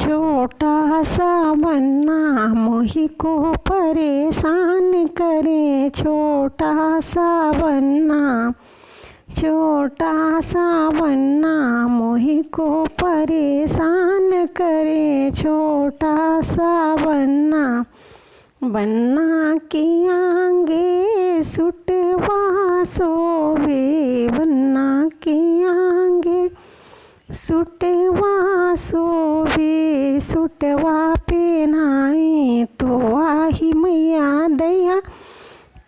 छोटा सा बन्ना मोही को परेशान करे। छोटा सा बन्ना, छोटा सा बन्ना मोही को परेशान करे। छोटा सा बन्ना, बन्ना के आगे सुटवा सोवे। बन्ना के आगे सुटवा सोवे। सुटवा पहनाए तो आही मैया दया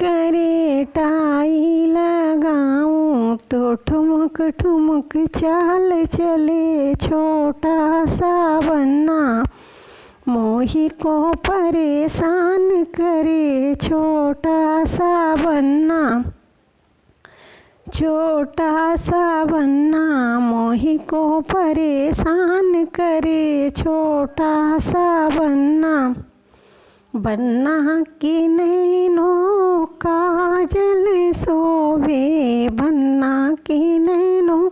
करे। टाई लगाऊं तो ठुमक ठुमक चाल चले। छोटा सा बन्ना मोही को परेशान करे। छोटा सा बन्ना, छोटा सा बन्ना मोही को परेशान करे। छोटा सा बन्ना, बन्ना के नैनों काजल सोवे। बन्ना के नैनों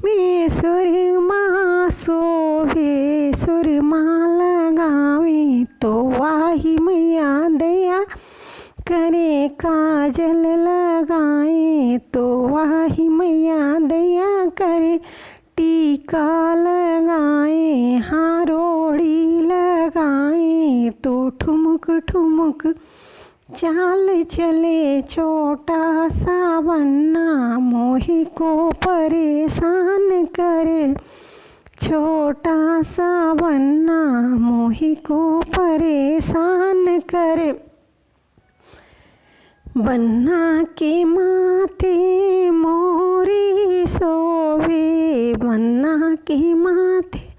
में सुरमा सोवे। सुरमा लगावे तो वाही मैया दया करे। काजल लगाए तो वाही मैया दया करे। टीका लगाए हारोड़ी लगाए तो ठुमक ठुमक चाल चले। छोटा सा बन्ना मोही को परेशान करे। छोटा सा बन्ना मोही को परेशान करे। बन्ना के माथे मोरी सोवे। बन्ना के माथे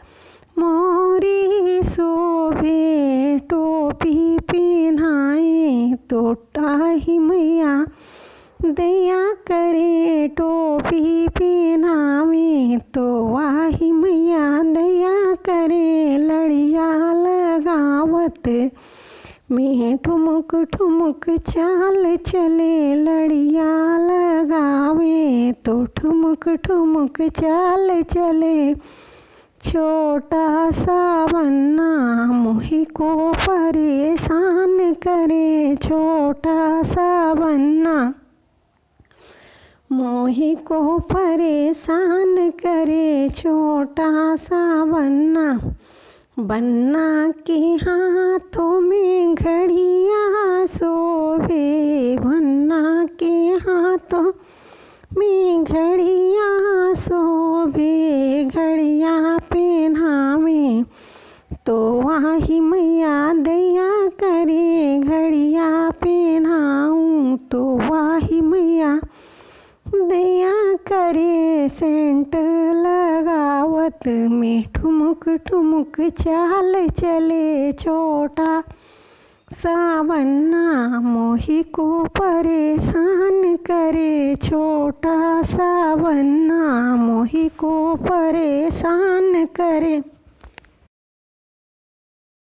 मोरी सोवे। टोपी पहनाए तो टाही मैया दया करे। टोपी पहनावे तो वाही मैया दया करे। लड़िया लगावत में ठुमक ठुमक चाल चले। लड़िया लगावे तो ठुमक ठुमक चाल चले। छोटा सा बन्ना मोही को परेशान करे। छोटा सा बन्ना मोही को परेशान करे। छोटा सा बन्ना, बन्ना के हाथों में घड़ियाँ सोवे। बन्ना के हाथों में घड़ियाँ सोवे। घड़ियाँ पहनावे तो आही मैया दया करे। घड़ियाँ पहनाऊं तो वाही मैया दया करे। सेंट लगावत में ठुमक ठुमक चाल चले। छोटा सा बन्ना मोही को परेशान करे। छोटा सा बन्ना मोही को परेशान करे।